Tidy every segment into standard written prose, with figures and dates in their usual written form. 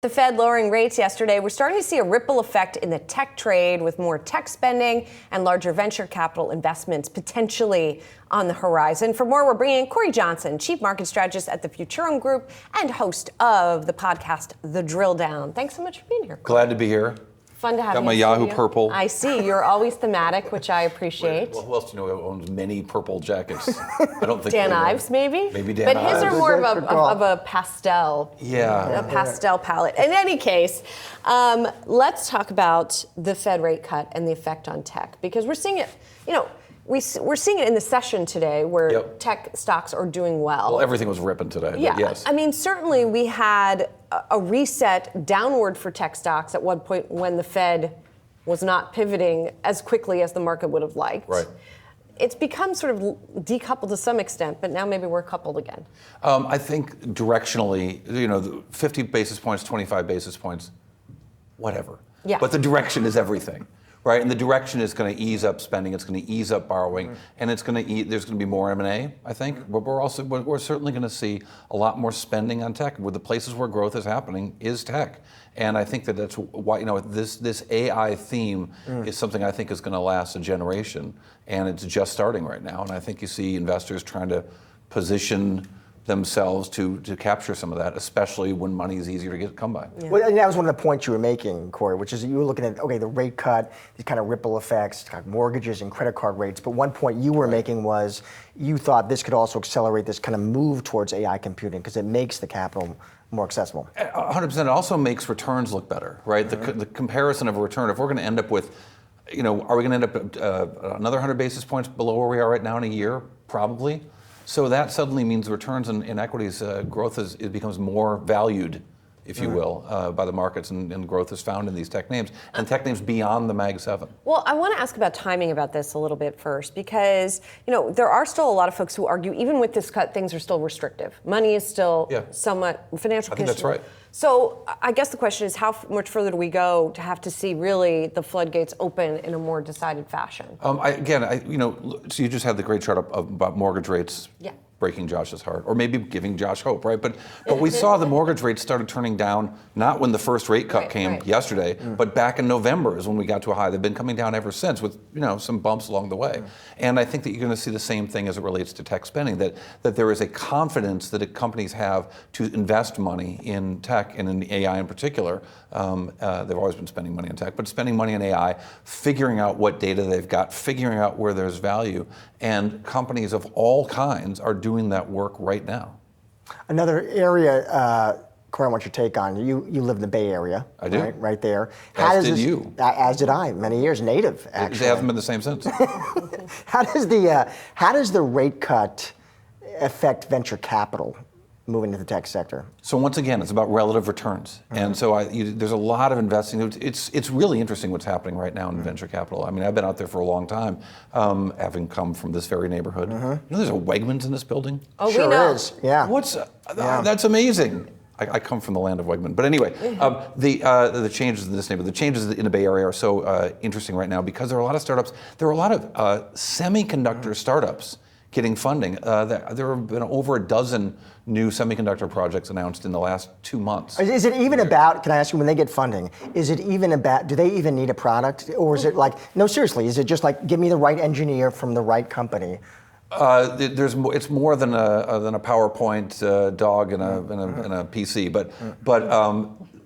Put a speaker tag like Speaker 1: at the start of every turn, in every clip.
Speaker 1: The Fed lowering rates yesterday, we're starting to see a ripple effect in the tech trade with more tech spending and larger venture capital investments potentially on the horizon. For more, we're bringing in Cory Johnson, Chief Market Strategist at the Futurum Group and host of the podcast, The Drill Down. Thanks so much for being here, Cory.
Speaker 2: Glad to be here.
Speaker 1: Fun to have you.
Speaker 2: Got my Yahoo purple.
Speaker 1: I see. You're always thematic, which I appreciate.
Speaker 2: Well, who else do you know who owns many purple jackets? I don't think
Speaker 1: Dan Ives, maybe?
Speaker 2: Maybe Dan Ives.
Speaker 1: But his are more of a pastel.
Speaker 2: Yeah.
Speaker 1: A pastel palette. In any case, let's talk about the Fed rate cut and the effect on tech, because we're seeing it, we're seeing it in the session today where tech stocks are doing well.
Speaker 2: Well, everything was ripping today,
Speaker 1: yeah.
Speaker 2: But yes.
Speaker 1: I mean, certainly we had a reset downward for tech stocks at one point when the Fed was not pivoting as quickly as the market would have liked.
Speaker 2: Right.
Speaker 1: It's become sort of decoupled to some extent, but now maybe we're coupled again.
Speaker 2: I think directionally, 50 basis points, 25 basis points, whatever.
Speaker 1: Yeah.
Speaker 2: But the direction is everything. Right, and the direction is going to ease up spending. It's going to ease up borrowing, and it's going to there's going to be more M&A, I think. But we're certainly going to see a lot more spending on tech. Where the places where growth is happening is tech, and I think that's why this AI theme is something I think is going to last a generation, and it's just starting right now. And I think you see investors trying to position themselves to capture some of that, especially when money is easier to come by.
Speaker 3: Yeah. Well, and that was one of the points you were making, Cory, which is that you were looking at, the rate cut, these kind of ripple effects, kind of mortgages and credit card rates. But one point you were making was you thought this could also accelerate this kind of move towards AI computing because it makes the capital more accessible.
Speaker 2: 100%. It also makes returns look better, right? The comparison of a return, if we're going to end up with, are we going to end up another 100 basis points below where we are right now in a year? Probably. So that suddenly means returns in equities, growth it becomes more valued, if you will, by the markets, and growth is found in these tech names, and tech names beyond the Mag 7.
Speaker 1: Well, I want to ask about timing about this a little bit first, because there are still a lot of folks who argue even with this cut, things are still restrictive. Money is still somewhat financial.
Speaker 2: I think that's right.
Speaker 1: So I guess the question is, how much further do we go to have to see really the floodgates open in a more decided fashion? So
Speaker 2: you just had the great chart about mortgage rates.
Speaker 1: Yeah.
Speaker 2: Breaking Josh's heart, or maybe giving Josh hope, right? But we saw the mortgage rates started turning down, not when the first rate cut came yesterday, but back in November is when we got to a high. They've been coming down ever since with some bumps along the way. And I think that you're going to see the same thing as it relates to tech spending, that there is a confidence that companies have to invest money in tech and in AI in particular. They've always been spending money on tech, but spending money on AI, figuring out what data they've got, figuring out where there's value, and companies of all kinds are doing that work right now.
Speaker 3: Another area, Cory, I want your take on. You live in the Bay Area.
Speaker 2: I do.
Speaker 3: Right there.
Speaker 2: As did you.
Speaker 3: As did I, many years, native, actually.
Speaker 2: It hasn't been the same since.
Speaker 3: How does the rate cut affect venture capital moving to the tech sector?
Speaker 2: So once again, it's about relative returns. And so there's a lot of investing. It's really interesting what's happening right now in venture capital. I mean, I've been out there for a long time, having come from this very neighborhood. There's a Wegmans in this building?
Speaker 1: Oh,
Speaker 3: sure
Speaker 1: we know.
Speaker 3: is, yeah.
Speaker 2: That's amazing. I come from the land of Wegman. But anyway, the changes in this neighborhood, the changes in the Bay Area are so interesting right now because there are a lot of startups. There are a lot of semiconductor startups getting funding. There have been over a dozen new semiconductor projects announced in the last 2 months.
Speaker 3: Is it even about, can I ask you, when they get funding, is it even about, do they even need a product? Or is it like, no, seriously, is it just like, give me the right engineer from the right company?
Speaker 2: It's more than a PowerPoint dog and a PC, but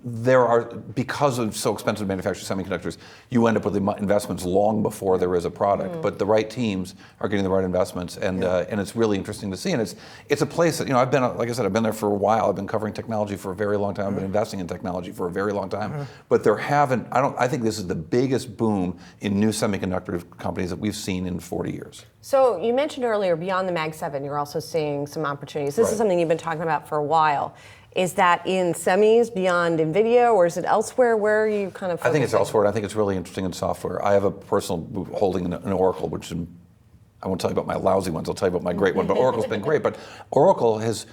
Speaker 2: there are, because of so expensive to manufacture semiconductors, you end up with investments long before there is a product. But the right teams are getting the right investments, and it's really interesting to see. And it's a place that I've been, like I said, I've been there for a while. I've been covering technology for a very long time. I've been investing in technology for a very long time. But I think this is the biggest boom in new semiconductor companies that we've seen in 40 years.
Speaker 1: So you mentioned earlier, beyond the Mag 7, you're also seeing some opportunities. This is something you've been talking about for a while. Is that in semis beyond NVIDIA, or is it elsewhere? Where are you kind of focusing?
Speaker 2: I think it's elsewhere, and I think it's really interesting in software. I have a personal holding in Oracle, which I won't tell you about my lousy ones, I'll tell you about my great one, but Oracle's been great. But Oracle has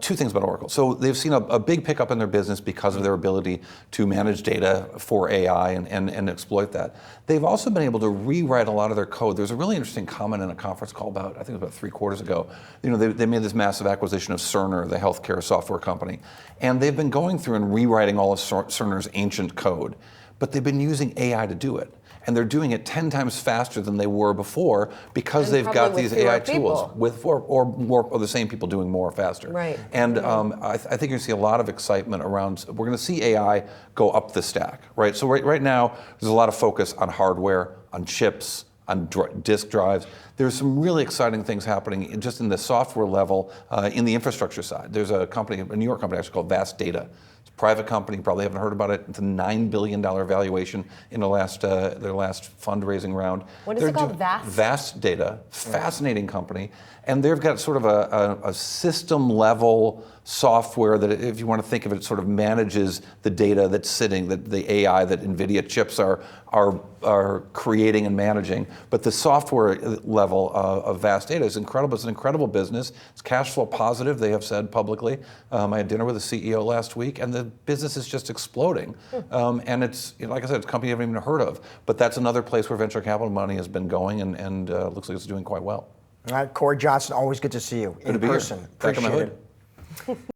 Speaker 2: Two things about Oracle. So they've seen a big pickup in their business because of their ability to manage data for AI and exploit that. They've also been able to rewrite a lot of their code. There's a really interesting comment in a conference call I think it was about 3 quarters ago. They made this massive acquisition of Cerner, the healthcare software company. And they've been going through and rewriting all of Cerner's ancient code. But they've been using AI to do it. And they're doing it 10 times faster than they were before because
Speaker 1: And
Speaker 2: they've got these AI
Speaker 1: people.
Speaker 2: tools with or the same people doing more faster.
Speaker 1: Right.
Speaker 2: And I think you're going to see a lot of excitement around. We're going to see AI go up the stack, right? So right now there's a lot of focus on hardware, on chips, on disk drives. There's some really exciting things happening just in the software level, in the infrastructure side. There's a New York company actually called Vast Data. Private company, you probably haven't heard about it. It's a $9 billion valuation in their last fundraising round.
Speaker 1: What is it called, Vast?
Speaker 2: Vast Data, fascinating company. And they've got sort of a system level software that, if you want to think of it, sort of manages the data that's sitting, the AI that NVIDIA chips are creating and managing. But the software level of Vast Data is incredible. It's an incredible business. It's cash flow positive, they have said publicly. I had dinner with the CEO last week, and the business is just exploding. And it's, like I said, it's a company I haven't even heard of. But that's another place where venture capital money has been going, and looks like it's doing quite well.
Speaker 3: All right, Cory Johnson, always good to see you in person.
Speaker 2: Back of my
Speaker 3: Appreciate
Speaker 2: hood.
Speaker 3: it.